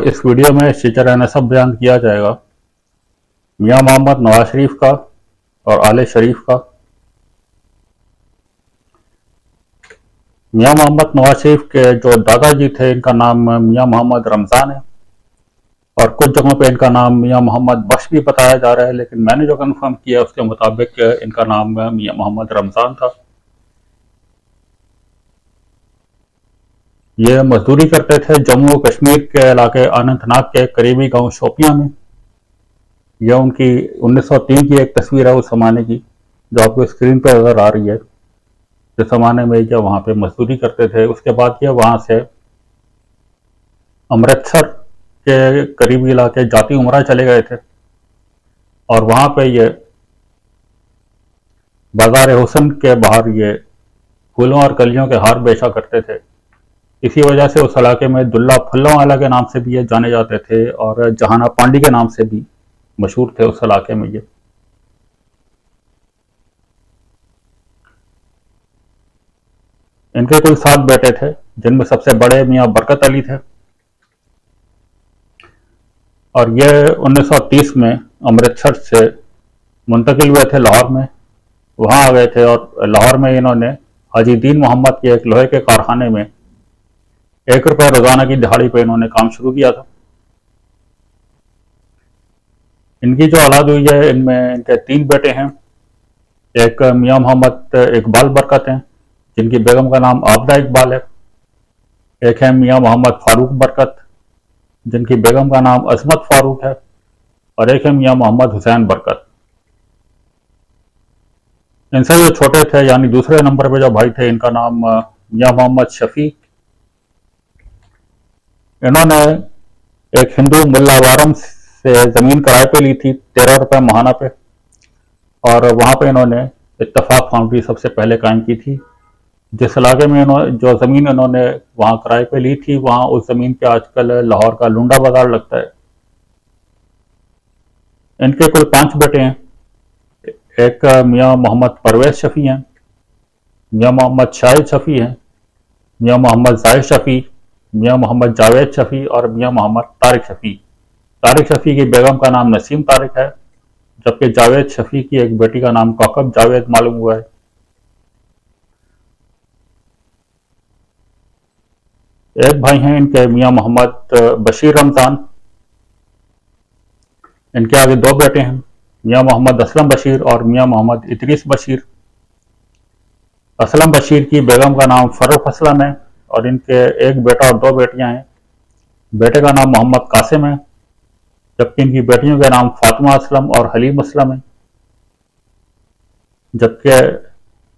इस वीडियो में शिजर नसब बयान किया जाएगा मियां मोहम्मद नवाज शरीफ का और आले शरीफ का। मियां मोहम्मद नवाज शरीफ के जो दादाजी थे इनका नाम मियां मोहम्मद रमज़ान है और कुछ जगहों पे इनका नाम मियां मोहम्मद बख्श भी बताया जा रहा है, लेकिन मैंने जो कंफर्म किया उसके मुताबिक इनका नाम मियां मोहम्मद रमज़ान था। ये मजदूरी करते थे जम्मू और कश्मीर के इलाके अनंतनाग के करीबी गांव शोपियां में। यह उनकी 1903 की एक तस्वीर है उस जमाने की, जो आपको स्क्रीन पर नजर आ रही है। जिस जमाने में ये वहाँ पे मजदूरी करते थे, उसके बाद ये वहाँ से अमृतसर के करीबी इलाके जाती उमरा चले गए थे और वहाँ पे ये बाजार हुसन के बाहर ये फूलों और कलियों के हार बेचा करते थे। इसी वजह से उस इलाके में दुल्ला फुल्लों वाला के नाम से भी ये जाने जाते थे और जहाना पांडी के नाम से भी मशहूर थे उस इलाके में ये। इनके कुल 7 बेटे थे, जिनमें सबसे बड़े मियां बरकत अली थे और ये 1930 में अमृतसर से मुंतकिल हुए थे लाहौर में। वहां आ गए थे और लाहौर में इन्होंने हाजी दीन मोहम्मद के एक लोहे के कारखाने में 1 रुपये रोजाना की दिहाड़ी पे इन्होंने काम शुरू किया था। इनकी जो औलाद हुई है, इनमें इनके 3 बेटे हैं। एक मियां मोहम्मद इकबाल बरकत हैं, जिनकी बेगम का नाम आबदा इकबाल है। एक है मियां मोहम्मद फारूक बरकत, जिनकी बेगम का नाम अजमत फारूक है। और एक है मियां मोहम्मद हुसैन बरकत। इनसे जो छोटे थे, यानी दूसरे नंबर पे जो भाई थे, इनका नाम मियां मोहम्मद शफीक। इन्होंने एक हिंदू मुल्ला वारम से जमीन किराए पे ली थी 13 रुपये माहाना पे, और वहां पे इन्होंने इत्तफाक फाउंड्री सबसे पहले कायम की थी। जिस इलाके में जो जमीन इन्होंने वहां किराए पे ली थी, वहां उस जमीन पे आजकल लाहौर का लुंडा बाजार लगता है। इनके कुल 5 बेटे हैं। एक मियां मोहम्मद परवेज शफी हैं, मियां मोहम्मद शाहिद शफी हैं, मियां मोहम्मद जाहिद शफी, मियां मोहम्मद जावेद शफी और मियां मोहम्मद तारिक शफी। तारिक शफी की बेगम का नाम नसीम तारिक है, जबकि जावेद शफी की एक बेटी का नाम कौकब जावेद मालूम हुआ है। एक भाई हैं इनके मियां मोहम्मद बशीर रमजान। इनके आगे 2 बेटे हैं, मियां मोहम्मद असलम बशीर और मियां मोहम्मद इदरीस बशीर। असलम बशीर की बेगम का नाम फरूख असलम है और इनके एक बेटा और 2 बेटियां हैं। बेटे का नाम मोहम्मद कासिम है, जबकि इनकी बेटियों के नाम फातिमा असलम और हलीम असलम है। जबकि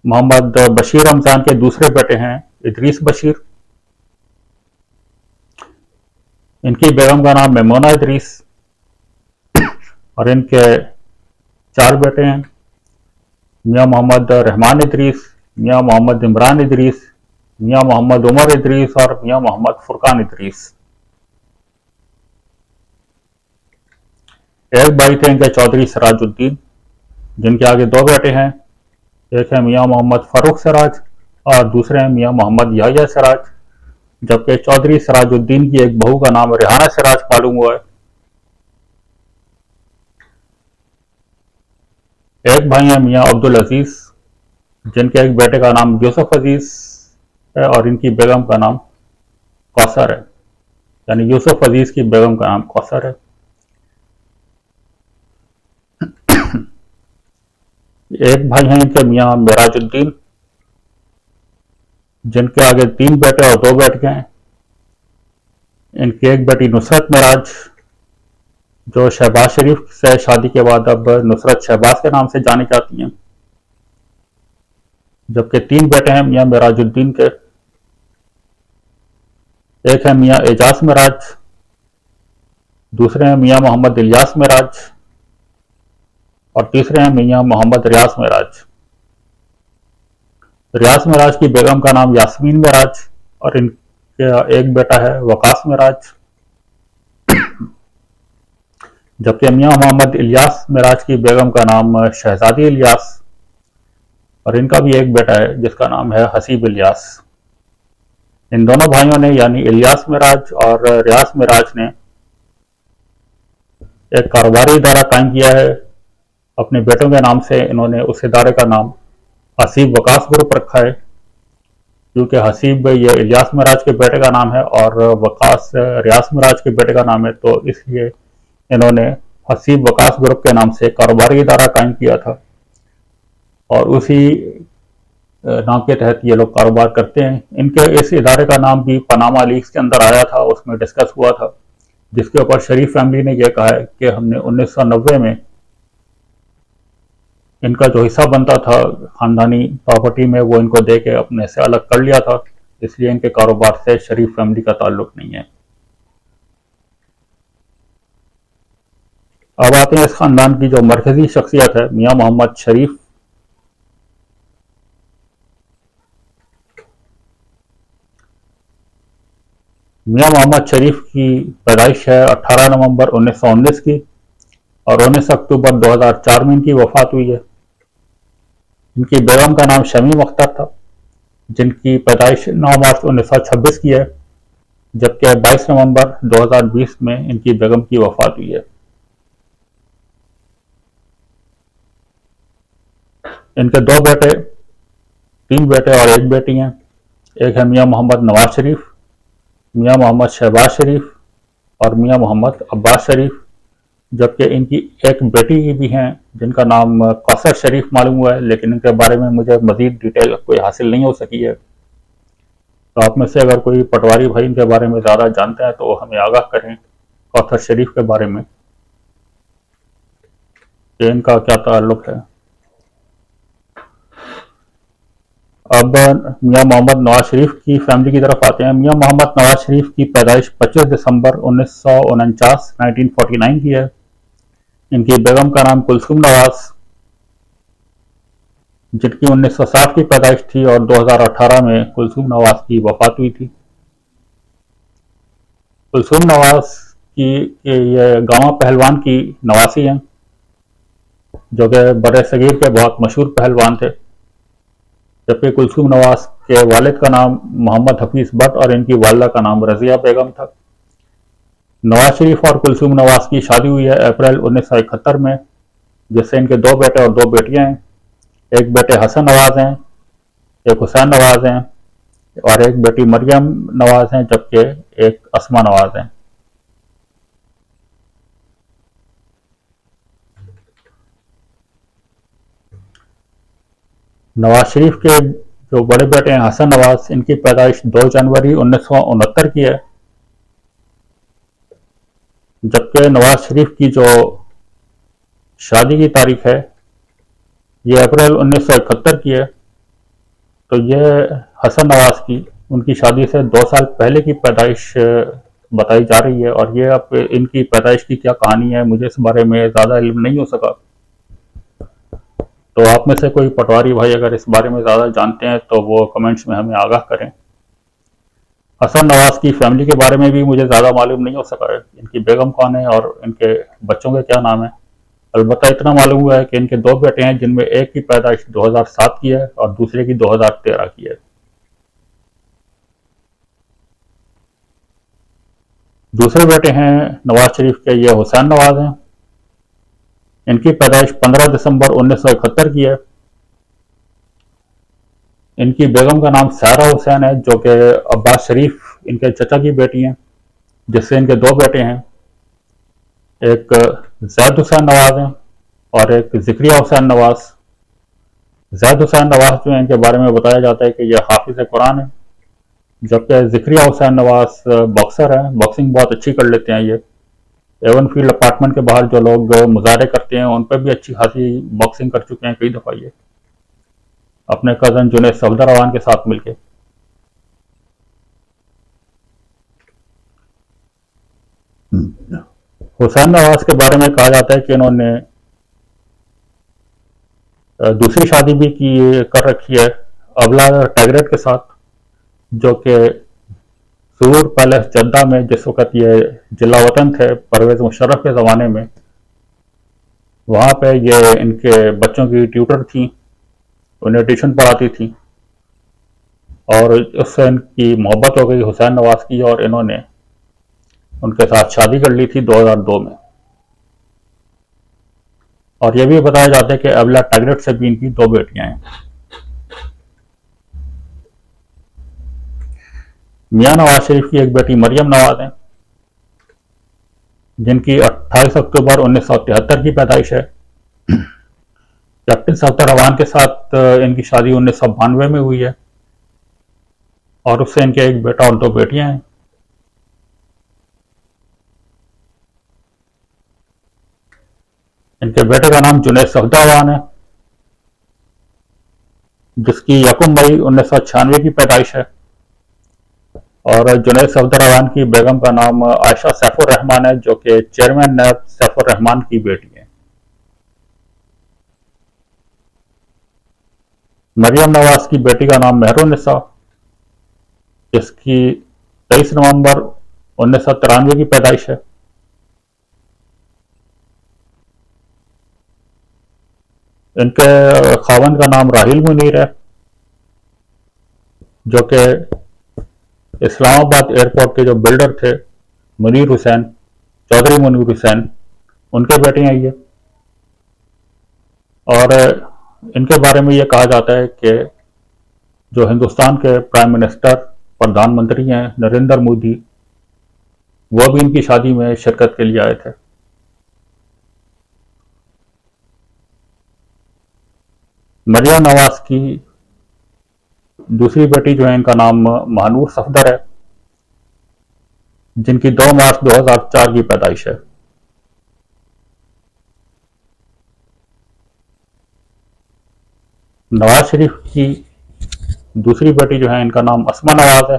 मोहम्मद बशीर रमजान के दूसरे बेटे हैं इदरीस बशीर। इनकी बेगम का नाम मेमोना इदरीस और इनके 4 बेटे हैं, मियां मोहम्मद रहमान इदरीस, मियां मोहम्मद इमरान इदरीस, मियां मोहम्मद उमर इदरीस और मियां मोहम्मद फुरकान इदरीस। एक भाई थे इनके चौधरी सिराजुद्दीन, जिनके आगे 2 बेटे हैं। एक है मियां मोहम्मद फारूक सिराज और दूसरे हैं मियां मोहम्मद याहिया सिराज, जबकि चौधरी सिराजुद्दीन की एक बहू का नाम रेहाना सिराज मालूम हुआ है। एक भाई है मियां अब्दुल अजीज, जिनके एक बेटे का नाम यूसुफ अजीज है और इनकी बेगम का नाम कौसर है, यानी यूसुफ अजीज की बेगम का नाम कौसर है। एक भाई हैं इनके मियां मेराजुद्दीन, जिनके आगे 3 बेटे और 2 बेटियां हैं। इनकी एक बेटी नुसरत मेराज, जो शहबाज शरीफ से शादी के बाद अब नुसरत शहबाज के नाम से जानी जाती हैं। जबकि 3 बेटे हैं मियां मेराजुद्दीन के। एक है मियां एजाज मेराज, दूसरे हैं मियां मोहम्मद इलियास मेराज और तीसरे हैं मियां मोहम्मद रियाज मेराज। रियाज मेराज की बेगम का नाम यास्मीन मेराज और इनका एक बेटा है वकास मेराज। जबकि मियां मोहम्मद इलियास मेराज की बेगम का नाम शहजादी इलियास और इनका भी एक बेटा है जिसका नाम है हसीब इलियास। इन दोनों भाइयों ने, यानी इलियास मेराज और रियाज मेराज ने एक कारोबारी इदारा कायम किया है अपने बेटों के नाम से। इन्होंने उस इदारे का नाम हसीब वकास ग्रुप रखा है, क्योंकि हसीब ये इलियास मिराज के बेटे का नाम है और वकास रियास मिराज के बेटे का नाम है, तो इसलिए इन्होंने हसीब वकास ग्रुप के नाम से कारोबारी इदारा कायम किया था और उसी नाम के तहत ये लोग कारोबार करते हैं। इनके इस इदारे का नाम भी पनामा लीक्स के अंदर आया था, उसमें डिस्कस हुआ था, जिसके ऊपर शरीफ फैमिली ने यह कहा है कि हमने 1990 में इनका जो हिस्सा बनता था खानदानी प्रॉपर्टी में वो इनको दे के अपने से अलग कर लिया था, इसलिए इनके कारोबार से शरीफ फैमिली का ताल्लुक नहीं है। अब आते हैं इस खानदान की जो मरकजी शख्सियत है, मियाँ मोहम्मद शरीफ। मियाँ मोहम्मद शरीफ की पैदाइश है 18 नवंबर 1919 की और 19 अक्टूबर 2004 में इनकी वफात हुई है। इनकी बेगम का नाम शमीम अख्तर था, जिनकी पैदाइश 9 मार्च 1926 की है, जबकि 22 नवंबर 2020 में इनकी बेगम की वफात हुई है। इनके 2 बेटे, 3 बेटे और 1 बेटी हैं। एक है मियाँ मोहम्मद नवाज शरीफ, मियाँ मोहम्मद शहबाज शरीफ और मियाँ मोहम्मद अब्बास शरीफ, जबकि इनकी एक बेटी भी हैं जिनका नाम कौसर शरीफ मालूम हुआ है, लेकिन इनके बारे में मुझे मजीद डिटेल कोई हासिल नहीं हो सकी है। तो आप में से अगर कोई पटवारी भाई इनके बारे में ज़्यादा जानते हैं तो वो हमें आगाह करें कौसर शरीफ के बारे में कि इनका क्या ताल्लुक है। अब मियाँ मोहम्मद नवाज शरीफ की फैमिली की तरफ आते हैं। मियाँ मोहम्मद नवाज शरीफ की पैदाइश 25 दिसंबर 1949 की है। इनकी बेगम का नाम कुलसुम नवाज, जिनकी 1960 की पैदाइश थी और 2018 में कुलसुम नवाज की वफात हुई थी। कुलसुम नवाज की ये गामा पहलवान की नवासी हैं, जो कि बड़े सगीर के बहुत मशहूर पहलवान थे, जबकि कुलसुम नवाज के वालिद का नाम मोहम्मद हफीज भट्ट और इनकी वालिदा का नाम रजिया बेगम था। नवाज शरीफ और कुलसुम नवाज की शादी हुई है अप्रैल 1971 में, जिससे इनके 2 बेटे और 2 बेटियां हैं। एक बेटे हसन नवाज हैं, एक हुसैन नवाज हैं और एक बेटी मरियम नवाज हैं, जबकि एक अस्मा नवाज हैं। नवाज शरीफ के जो बड़े बेटे हैं हसन नवाज, इनकी पैदाइश 2 जनवरी 1969 की है, जबकि नवाज शरीफ की जो शादी की तारीख है ये अप्रैल 1971 की है। तो ये हसन नवाज की उनकी शादी से 2 साल पहले की पैदाइश बताई जा रही है और ये अब इनकी पैदाइश की क्या कहानी है मुझे इस बारे में ज़्यादा इल्म नहीं हो सका। तो आप में से कोई पटवारी भाई अगर इस बारे में ज़्यादा जानते हैं तो वो कमेंट्स में हमें आगाह करें। हसन नवाज की फैमिली के बारे में भी मुझे ज़्यादा मालूम नहीं हो सका है, इनकी बेगम कौन है और इनके बच्चों के क्या नाम है। अलबत्ता इतना मालूम हुआ है कि इनके 2 बेटे हैं, जिनमें एक की पैदाइश 2007 की है और दूसरे की 2013 की है। दूसरे बेटे हैं नवाज शरीफ के, ये हुसैन नवाज हैं। इनकी पैदाइश 15 दिसंबर 1971 की है। इनकी बेगम का नाम सारा हुसैन है, जो कि अब्बास शरीफ इनके चचा की बेटी हैं, जिससे इनके 2 बेटे हैं। एक जैद हुसैन नवाज हैं और एक जिक्रिया हुसैन नवाज। जैद हुसैन नवाज जो है इनके बारे में बताया जाता है कि यह हाफिज कुरान है, जबकि जिक्रिया हुसैन नवाज बॉक्सर है, बॉक्सिंग बहुत अच्छी कर लेते हैं। ये एवन फील्ड अपार्टमेंट के बाहर जो लोग मुजाहरे करते हैं उन पर भी अच्छी खासी बॉक्सिंग कर चुके हैं कई दफ़ा, ये अपने कज़न जुनैद सफदरवान के साथ मिलके। हुसैन नवाज के बारे में कहा जाता है कि इन्होंने दूसरी शादी भी की कर रखी है अबला टैगरेट के साथ, जो कि सूर पैलेस जद्दा में जिस वक्त ये जिला वतन थे परवेज़ मुशर्रफ के ज़माने में, वहाँ पे ये इनके बच्चों की ट्यूटर थी, उन्हें ट्यूशन पढ़ाती थी और उससे इनकी मोहब्बत हो गई हुसैन नवाज की और इन्होंने उनके साथ शादी कर ली थी 2002 में। और यह भी बताया जाता है कि एबला टैगलेट से भी इनकी 2 बेटियां हैं। मियां नवाज शरीफ की एक बेटी मरियम नवाज है, जिनकी 28 अक्टूबर 1973 की पैदाइश है। कैप्टन सफदर रहमान के साथ इनकी शादी 1992 में हुई है और उससे इनके एक बेटा और 2 बेटियां हैं। इनके बेटे का नाम जुनैद सफदर रहमान है, जिसकी 1 मई 1996 की पैदाइश है, और जुनैद सफदर रहमान की बेगम का नाम आयशा सैफुर रहमान है, जो कि चेयरमैन नैब सैफुर रहमान की बेटी है। मरियम नवाज की बेटी का नाम मेहरुन्निसा, जिसकी 23 नवंबर 1993 की पैदाइश है। इनके खावंद का नाम राहिल मुनीर है, जो कि इस्लामाबाद एयरपोर्ट के जो बिल्डर थे मुनीर हुसैन, चौधरी मुनीर हुसैन, उनके बेटे हैं ये। और इनके बारे में ये कहा जाता है कि जो हिंदुस्तान के प्राइम मिनिस्टर, प्रधानमंत्री हैं नरेंद्र मोदी, वो भी इनकी शादी में शिरकत के लिए आए थे। मरियम नवाज की दूसरी बेटी जो है, इनका नाम महानूर सफदर है, जिनकी 2 मार्च 2004 की पैदाइश है। नवाज शरीफ की दूसरी बेटी जो है, इनका नाम अस्मा नवाज है।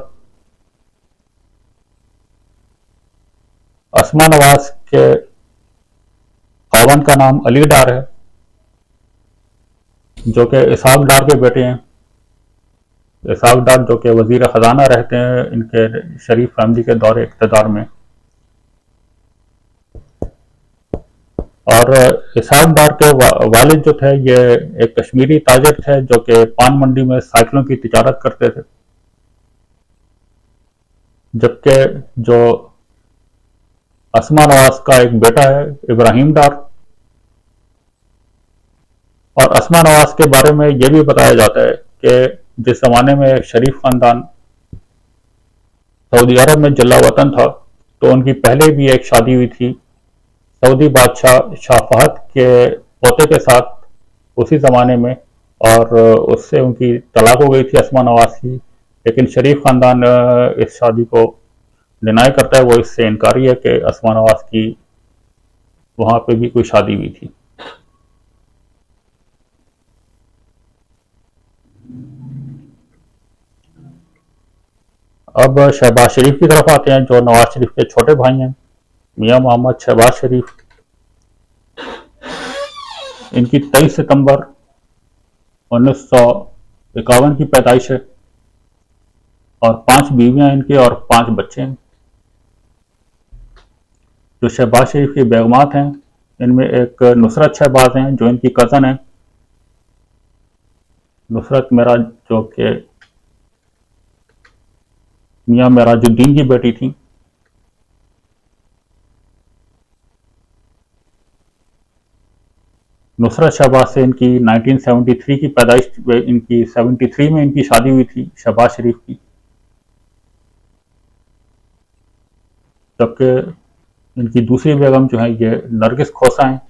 अस्मा नवाज के खावंद का नाम अली डार है, जो कि इसहाक डार के बेटे हैं। इसहाक डार जो कि वजीर खजाना रहते हैं इनके शरीफ फैमिली के दौरे इक़्तिदार में। और इसहाक डार के वालिद जो थे, ये एक कश्मीरी ताजिर थे जो कि पान मंडी में साइकिलों की तिजारत करते थे। जबकि जो अस्मा नवाज का एक बेटा है इब्राहिम डार, और अस्मा नवाज के बारे में यह भी बताया जाता है कि जिस जमाने में शरीफ खानदान सऊदी अरब में जल्ला वतन था, तो उनकी पहले भी एक शादी हुई थी सऊदी बादशाह शाह फहद के पोते के साथ उसी ज़माने में, और उससे उनकी तलाक हो गई थी अस्मा नवाज की। लेकिन शरीफ खानदान इस शादी को डिनाई करता है, वो इससे इनकारी है कि अस्मा नवाज की वहाँ पे भी कोई शादी हुई थी। अब शहबाज शरीफ की तरफ आते हैं, जो नवाज शरीफ के छोटे भाई हैं, मियां मोहम्मद शहबाज शरीफ। इनकी 23 सितंबर 1951 की पैदाइश है, और 5 बीवियां इनके और 5 बच्चे हैं। जो शहबाज शरीफ की बेगमात हैं, इनमें एक नुसरत शहबाज हैं जो इनकी कज़न है। नुसरत मेरा जो कि मियां मेराजुद्दीन की बेटी थी। नुसरत शहबाज से इनकी 1973 की पैदाइश, इनकी 73 में इनकी शादी हुई थी शहबाज शरीफ की। जबकि इनकी दूसरी बेगम जो है ये नरगिस खोसा हैं,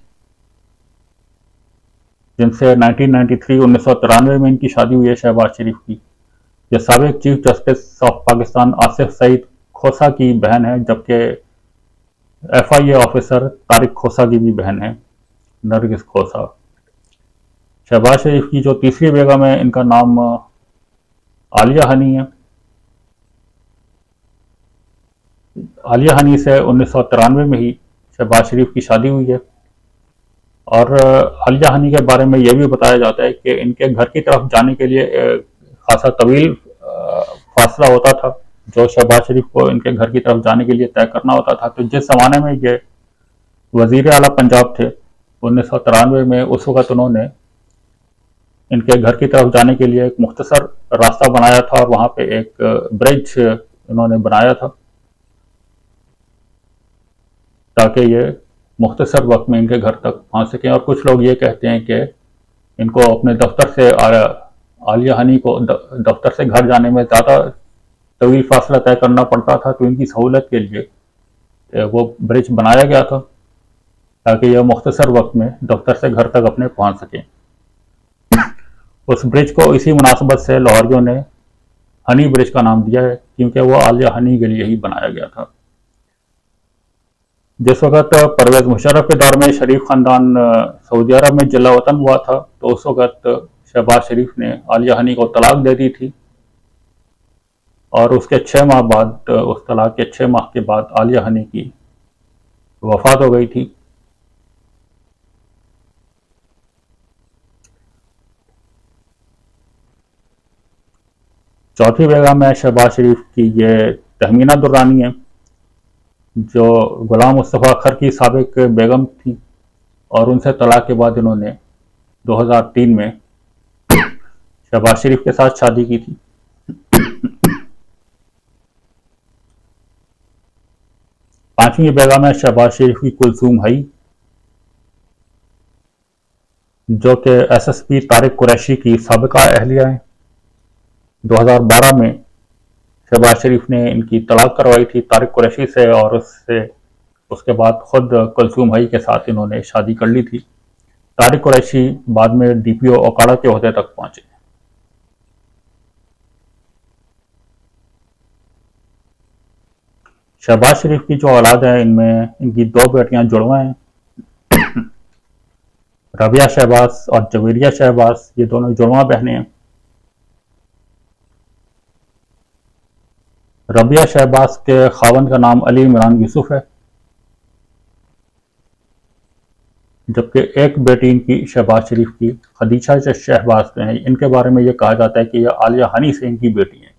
जिनसे 1993 में इनकी शादी हुई है शहबाज शरीफ की। ये साबिक chief justice of Pakistan Asif Saeed Khosa की बहन है, जबकि FIA ऑफिसर तारिक खोसा की भी बहन है, नरगिस खोसा। शहबाज शरीफ की जो तीसरी बेगम है, इनका नाम आलिया हनी है। आलिया हनी से 1993 में ही शहबाज शरीफ की शादी हुई है। और आलिया हनी के बारे में यह भी बताया जाता है कि इनके घर की तरफ जाने के लिए खासा तवील फासला होता था, जो शहबाज शरीफ को इनके घर की तरफ जाने के लिए तय करना होता था। तो जिस जमाने में ये वजीर आला पंजाब थे 1993 में, उस वक्त उन्होंने इनके घर की तरफ जाने के लिए एक मुख्तसर रास्ता बनाया था, और वहाँ पे एक ब्रिज उन्होंने बनाया था ताकि ये मुख्तसर वक्त में इनके घर तक पहुंच सकें। और कुछ लोग ये कहते हैं कि इनको अपने दफ्तर से आलिया हनी को दफ्तर से घर जाने में ज़्यादा तवील फासला तय करना पड़ता था, तो इनकी सहूलत के लिए वो ब्रिज बनाया गया था ताकि यह मुख्तसर वक्त में दफ्तर से घर तक अपने पहुंच सकें। उस ब्रिज को इसी मुनासबत से लाहौरियों ने हनी ब्रिज का नाम दिया है, क्योंकि वो आलिया हनी के लिए ही बनाया गया था। जिस वक्त परवेज मुशर्रफ के दौर में शरीफ खानदान सऊदी अरब में जला वतन हुआ था, तो उस वक्त शहबाज शरीफ ने आलिया हनी को तलाक दे दी थी, और उसके 6 माह बाद, उस तलाक के 6 माह के बाद आलिया हनी की वफात हो गई थी। चौथी बेगम है शहबाज शरीफ की, ये तहमीना दुर्रानी है, जो गुलाम मुस्तफ़ा अखर की साबिक बेगम थी, और उनसे तलाक के बाद इन्होंने 2003 में शहबाज शरीफ के साथ शादी की थी। पांचवी बेगम है शहबाज शरीफ की कुलसूम हई, जो कि SSP तारिक कुरैशी की साबिका अहलिया है। 2012 में शहबाज शरीफ ने इनकी तलाक करवाई थी तारिक कुरैशी से, और उसके बाद खुद कुलसूम हई के साथ इन्होंने शादी कर ली थी। तारिक कुरैशी बाद में DPO ओकाड़ा के ओहदे तक पहुंचे। शहबाज शरीफ की जो औलाद है, इनमें इनकी 2 बेटियां जुड़वा हैं, रबिया शहबाज और जवेरिया शहबाज, ये दोनों जुड़वा बहनें हैं। रबिया शहबाज के खावन का नाम अली इमरान यूसुफ है, जबकि एक बेटी इनकी शहबाज शरीफ की खदीजा शहबाज है। इनके बारे में ये कहा जाता है कि यह आलिया हनी से इनकी बेटी है।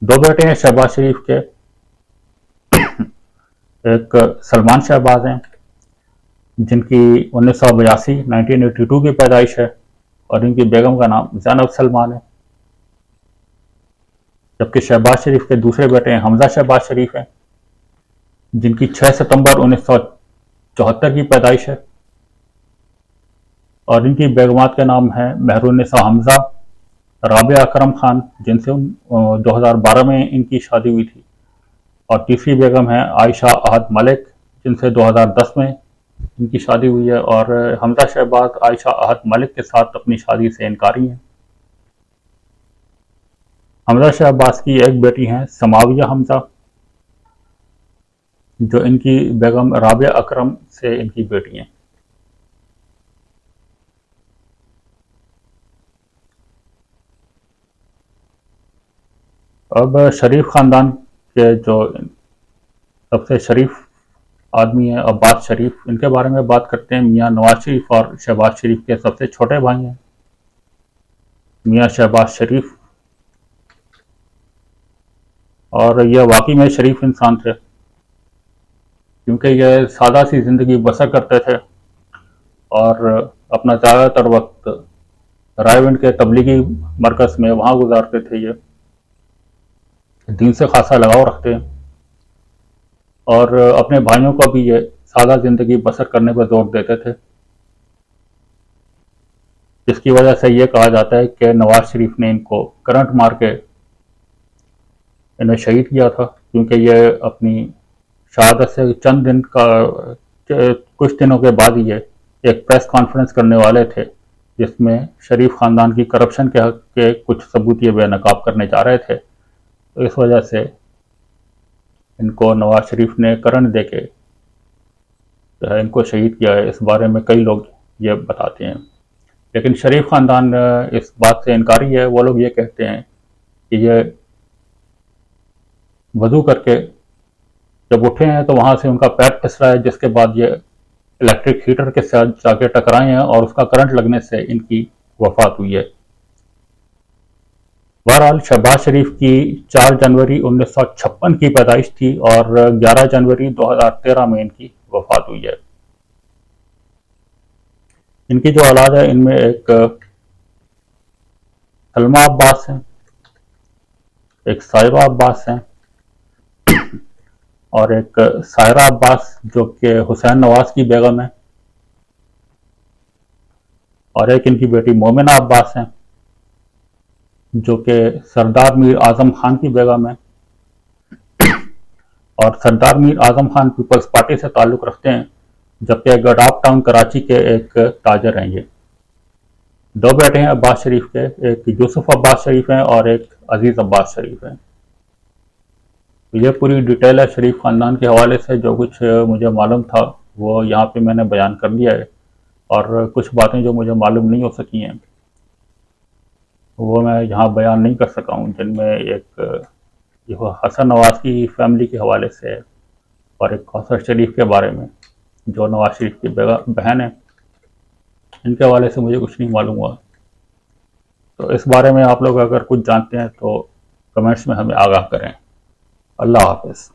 2 बेटे हैं शहबाज शरीफ के, एक सलमान शहबाज हैं, जिनकी 1982 की पैदाइश है, और इनकी बेगम का नाम ज़ैनब सलमान है। जबकि शहबाज शरीफ के दूसरे बेटे हैं हमजा शहबाज शरीफ हैं, जिनकी 6 सितंबर 1974 की पैदाइश है, और इनकी बेगमात के नाम है महरुन्निसा हमजा, राबिया अकरम खान, जिनसे 2012 में इनकी शादी हुई थी, और तीसरी बेगम है आयशा अहद मलिक, जिनसे 2010 में इनकी शादी हुई है। और हमजा शहबाज आयशा अहद मलिक के साथ अपनी शादी से इनकारी हैं। हमजा शहबाज की एक बेटी हैं समाविया हमजा, जो इनकी बेगम राबिया अकरम से इनकी बेटी हैं। अब शरीफ खानदान के जो सबसे शरीफ आदमी है अब्बास शरीफ, इनके बारे में बात करते हैं। मियाँ नवाज शरीफ और शहबाज शरीफ के सबसे छोटे भाई हैं मियाँ शहबाज शरीफ, और यह वाकई में शरीफ इंसान थे, क्योंकि यह सादा सी ज़िंदगी बसर करते थे और अपना ज़्यादातर वक्त रायविंड के तबलीगी मरकज़ में वहाँ गुजारते थे। ये दीन से खासा लगाव रखते हैं, और अपने भाइयों को भी ये सादा ज़िंदगी बसर करने पर जोर देते थे, जिसकी वजह से ये कहा जाता है कि नवाज शरीफ ने इनको करंट मार के इन्हें शहीद किया था, क्योंकि ये अपनी शहादत से चंद दिन का कुछ दिनों के बाद ही ये एक प्रेस कॉन्फ्रेंस करने वाले थे, जिसमें शरीफ ख़ानदान की करप्शन के हक़ के कुछ सबूत ये बेनकाब करने जा रहे थे। तो इस वजह से इनको नवाज शरीफ ने करंट दे के इनको शहीद किया है। इस बारे में कई लोग ये बताते हैं, लेकिन शरीफ ख़ानदान इस बात से इनकारी है। वो लोग ये कहते हैं कि ये वज़ू करके जब उठे हैं तो वहाँ से उनका पैर फिसला है, जिसके बाद ये इलेक्ट्रिक हीटर के साथ जाके टकराए हैं और उसका करंट लगने से इनकी वफात हुई है। बहरहाल शहबाज शरीफ की 4 जनवरी 1956 की पैदाइश थी और 11 जनवरी 2013 में इनकी वफात हुई है। इनकी जो औलाद है, इनमें एक सलमा अब्बास हैं, एक साहिबा अब्बास हैं, और एक सायरा अब्बास जो कि हुसैन नवाज की बेगम है, और एक इनकी बेटी मोमिना अब्बास हैं जो कि सरदार मीर आजम खान की बेगम है, और सरदार मीर आजम खान पीपल्स पार्टी से ताल्लुक़ रखते हैं, जबकि गडाफ टाउन कराची के एक ताजर हैं। ये दो बेटे हैं अब्बास शरीफ के, एक यूसुफ अब्बास शरीफ हैं और एक अजीज़ अब्बास शरीफ हैं। ये पूरी डिटेल है शरीफ ख़ानदान के हवाले से। जो कुछ मुझे मालूम था वो यहाँ पे मैंने बयान कर दिया है, और कुछ बातें जो मुझे मालूम नहीं हो सकी हैं वो मैं यहाँ बयान नहीं कर सका हूँ, जिनमें एक जो हसन नवाज की फैमिली के हवाले से है, और एक कौसर शरीफ के बारे में जो नवाज शरीफ की बहन है, इनके हवाले से मुझे कुछ नहीं मालूम हुआ। तो इस बारे में आप लोग अगर कुछ जानते हैं तो कमेंट्स में हमें आगाह करें। अल्लाह हाफ़िज़।